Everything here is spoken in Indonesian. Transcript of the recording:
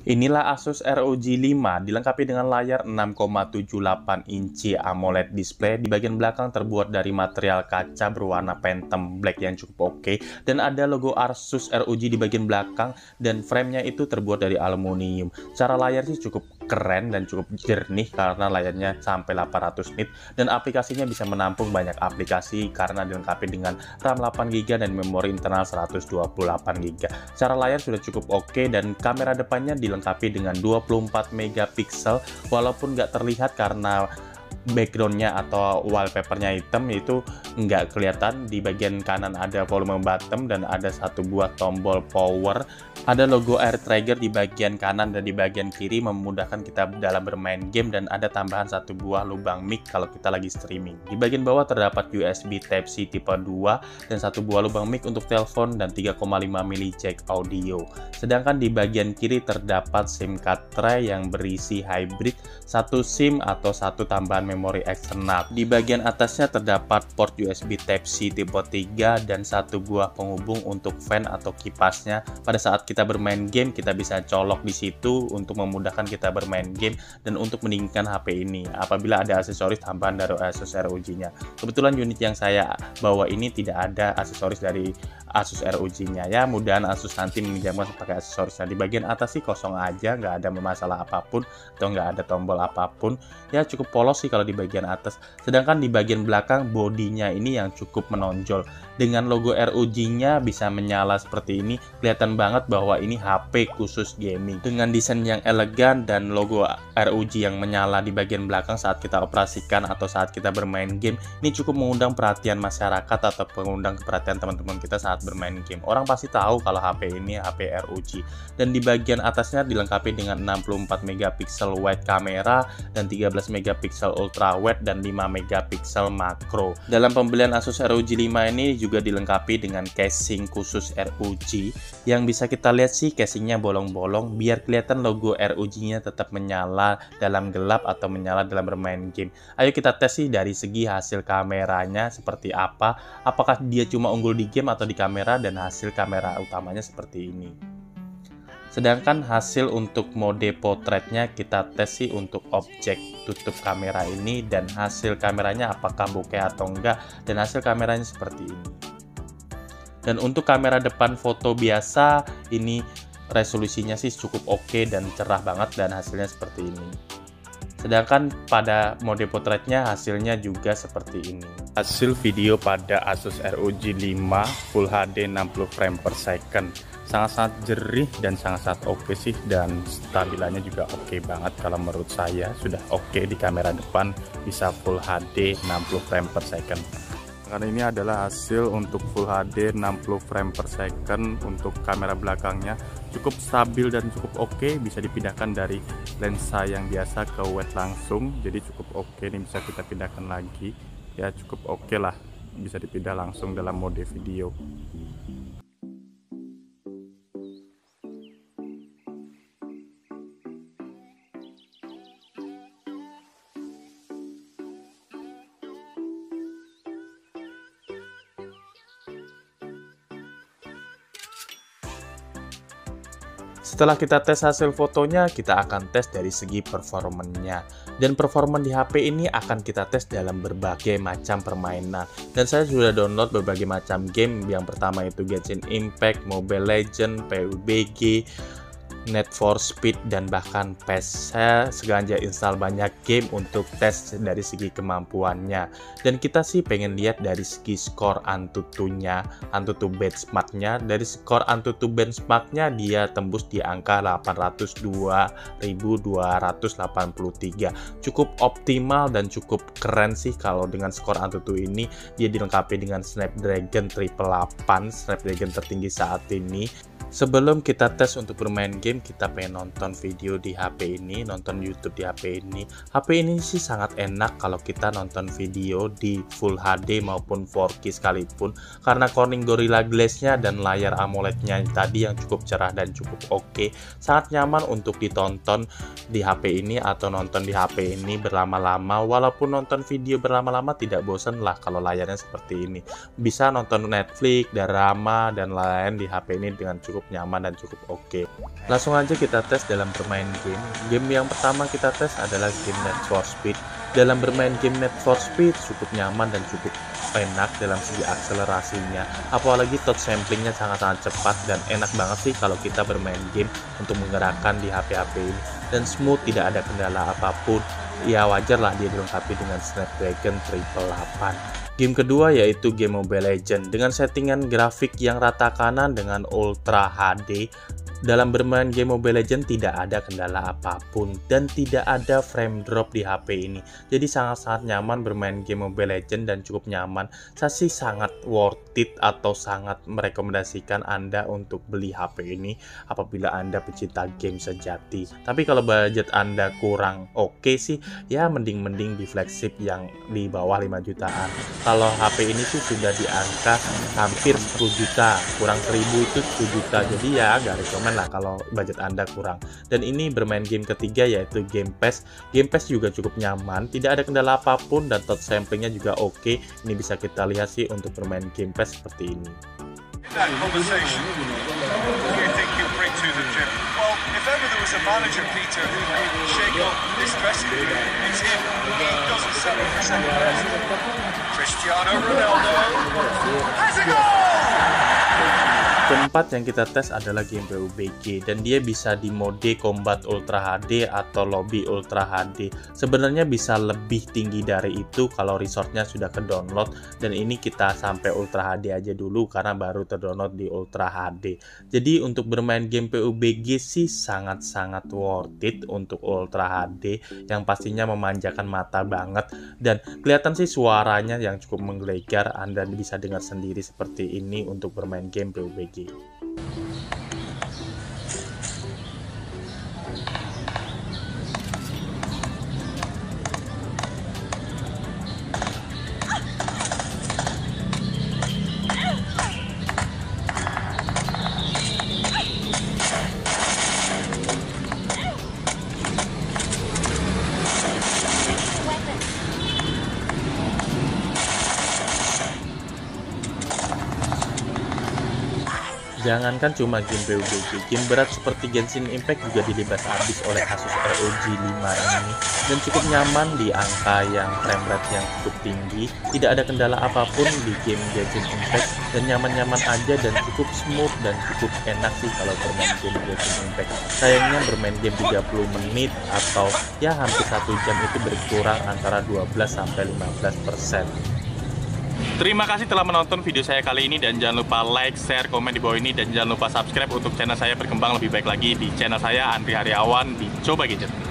Inilah Asus ROG 5 dilengkapi dengan layar 6,78 inci AMOLED display. Di bagian belakang terbuat dari material kaca berwarna phantom black yang cukup oke, dan ada logo Asus ROG di bagian belakang, dan framenya itu terbuat dari aluminium. Cara layar sih cukup keren dan cukup jernih karena layarnya sampai 800 nit, dan aplikasinya bisa menampung banyak aplikasi karena dilengkapi dengan RAM 8GB dan memori internal 128GB. Cara layar sudah cukup oke, dan kamera depannya dilengkapi dengan 24 megapiksel, walaupun nggak terlihat karena backgroundnya atau wallpapernya hitam, itu nggak kelihatan. Di bagian kanan ada volume button dan ada satu buah tombol power, ada logo air trigger di bagian kanan dan di bagian kiri memudahkan kita dalam bermain game, dan ada tambahan satu buah lubang mic kalau kita lagi streaming. Di bagian bawah terdapat USB Type-C tipe 2 dan satu buah lubang mic untuk telepon dan 3,5 mili jack audio. Sedangkan di bagian kiri terdapat SIM card tray yang berisi hybrid, satu SIM atau satu tambahan memori eksternal. Di bagian atasnya terdapat port USB Type-C tipe 3 dan satu buah penghubung untuk fan atau kipasnya. Pada saat kita bermain game, kita bisa colok di situ untuk memudahkan kita bermain game dan untuk mendinginkan HP ini apabila ada aksesoris tambahan dari Asus ROG-nya. Kebetulan unit yang saya bawa ini tidak ada aksesoris dari Asus ROG-nya. Ya, mudahan Asus nanti meminjamkan pakai aksesorisnya. Di bagian atas sih kosong aja, nggak ada masalah apapun atau nggak ada tombol apapun. Ya, cukup polos sih kalau di bagian atas. Sedangkan di bagian belakang bodinya ini yang cukup menonjol. Dengan logo ROG-nya bisa menyala seperti ini, kelihatan banget bahwa ini HP khusus gaming. Dengan desain yang elegan dan logo ROG yang menyala di bagian belakang saat kita operasikan atau saat kita bermain game, ini cukup mengundang perhatian masyarakat atau mengundang perhatian teman-teman kita saat bermain game. Orang pasti tahu kalau HP ini HP ROG. Dan di bagian atasnya dilengkapi dengan 64 megapiksel wide kamera dan 13 megapiksel ultra wide dan 5 megapiksel makro. Dalam pembelian Asus ROG 5 ini juga dilengkapi dengan casing khusus ROG yang bisa kita lihat sih casingnya bolong-bolong biar kelihatan logo ROG-nya tetap menyala dalam gelap atau menyala dalam bermain game. Ayo kita tes sih dari segi hasil kameranya seperti apa. Apakah dia cuma unggul di game atau di kamera, dan hasil kamera utamanya seperti ini. Sedangkan hasil untuk mode potretnya kita tes sih untuk objek tutup kamera ini, dan hasil kameranya apakah bokeh atau enggak, dan hasil kameranya seperti ini. Dan untuk kamera depan foto biasa ini resolusinya sih cukup oke dan cerah banget, dan hasilnya seperti ini. Sedangkan pada mode potretnya hasilnya juga seperti ini. Hasil video pada Asus ROG 5 Full HD 60 frame per second. Sangat-sangat jernih dan sangat-sangat oke sih, dan stabilannya juga oke banget kalau menurut saya. Sudah oke di kamera depan, bisa Full HD 60 frame per second. Karena ini adalah hasil untuk Full HD 60 frame per second. Untuk kamera belakangnya cukup stabil dan cukup oke, bisa dipindahkan dari lensa yang biasa ke wide langsung, jadi cukup oke. Ini bisa kita pindahkan lagi, ya cukup oke lah, bisa dipindah langsung dalam mode video. Setelah kita tes hasil fotonya, kita akan tes dari segi performanya. Dan performa di HP ini akan kita tes dalam berbagai macam permainan. Dan saya sudah download berbagai macam game. Yang pertama itu Genshin Impact, Mobile Legends, PUBG, Need for Speed, dan bahkan PES. Saya sengaja install banyak game untuk tes dari segi kemampuannya. Dan kita sih pengen lihat dari segi skor Antutunya, Antutu benchmarknya. Dari skor Antutu benchmarknya dia tembus di angka 802.283. Cukup optimal dan cukup keren sih kalau dengan skor Antutu ini. Dia dilengkapi dengan Snapdragon 888, Snapdragon tertinggi saat ini. Sebelum kita tes untuk bermain game, kita pengen nonton video di HP ini, nonton YouTube di HP ini. HP ini sih sangat enak kalau kita nonton video di Full HD maupun 4K sekalipun, karena Corning Gorilla Glass-nya dan layar AMOLED-nya tadi yang cukup cerah dan cukup oke. Sangat nyaman untuk ditonton di HP ini atau nonton di HP ini berlama-lama. Walaupun nonton video berlama-lama tidak bosan lah kalau layarnya seperti ini. Bisa nonton Netflix, drama, dan lain-lain di HP ini dengan cukup cukup nyaman dan cukup oke. Langsung aja kita tes dalam bermain game. Game yang pertama kita tes adalah game Need for Speed. Dalam bermain game Need for Speed cukup nyaman dan cukup enak dalam segi akselerasinya. Apalagi touch samplingnya sangat-sangat cepat dan enak banget sih kalau kita bermain game untuk menggerakkan di HP-HP ini. Dan smooth, tidak ada kendala apapun. Ya wajar lah dia dilengkapi dengan Snapdragon 888. Game kedua yaitu game Mobile Legends dengan settingan grafik yang rata kanan dengan Ultra HD. Dalam bermain game Mobile Legends tidak ada kendala apapun dan tidak ada frame drop di HP ini. Jadi sangat-sangat nyaman bermain game Mobile Legends dan cukup nyaman. Saya sih sangat worth it atau sangat merekomendasikan Anda untuk beli HP ini apabila Anda pecinta game sejati. Tapi kalau budget Anda kurang oke sih, ya mending di flagship yang di bawah 5 jutaan. Kalau HP ini sih sudah di angka hampir 10 juta, kurang 1000 itu 10 juta. Jadi ya agak rekomen lah kalau budget Anda kurang. Dan ini bermain game ketiga yaitu Game Pass. Game Pass juga cukup nyaman, tidak ada kendala apapun dan touch samplingnya juga oke. Ini bisa kita lihat sih untuk bermain Game Pass seperti ini. Cristiano Ronaldo has a goal! Keempat yang kita tes adalah game PUBG dan dia bisa di mode Combat Ultra HD atau Lobby Ultra HD. Sebenarnya bisa lebih tinggi dari itu kalau resource-nya sudah ke-download, dan ini kita sampai Ultra HD aja dulu karena baru terdownload di Ultra HD. Jadi untuk bermain game PUBG sih sangat-sangat worth it untuk Ultra HD yang pastinya memanjakan mata banget, dan kelihatan sih suaranya yang cukup menggelegar. Anda bisa dengar sendiri seperti ini untuk bermain game PUBG. Jangankan cuma game PUBG, game berat seperti Genshin Impact juga dilibas habis oleh Asus ROG 5 ini, dan cukup nyaman di angka yang frame rate yang cukup tinggi. Tidak ada kendala apapun di game Genshin Impact dan nyaman-nyaman aja dan cukup smooth dan cukup enak sih kalau bermain game Genshin Impact. Sayangnya bermain game 30 menit atau ya hampir 1 jam itu berkurang antara 12-15%. Terima kasih telah menonton video saya kali ini, dan jangan lupa like, share, komen di bawah ini, dan jangan lupa subscribe untuk channel saya berkembang lebih baik lagi di channel saya Andri Hariawan di Coba Gadget.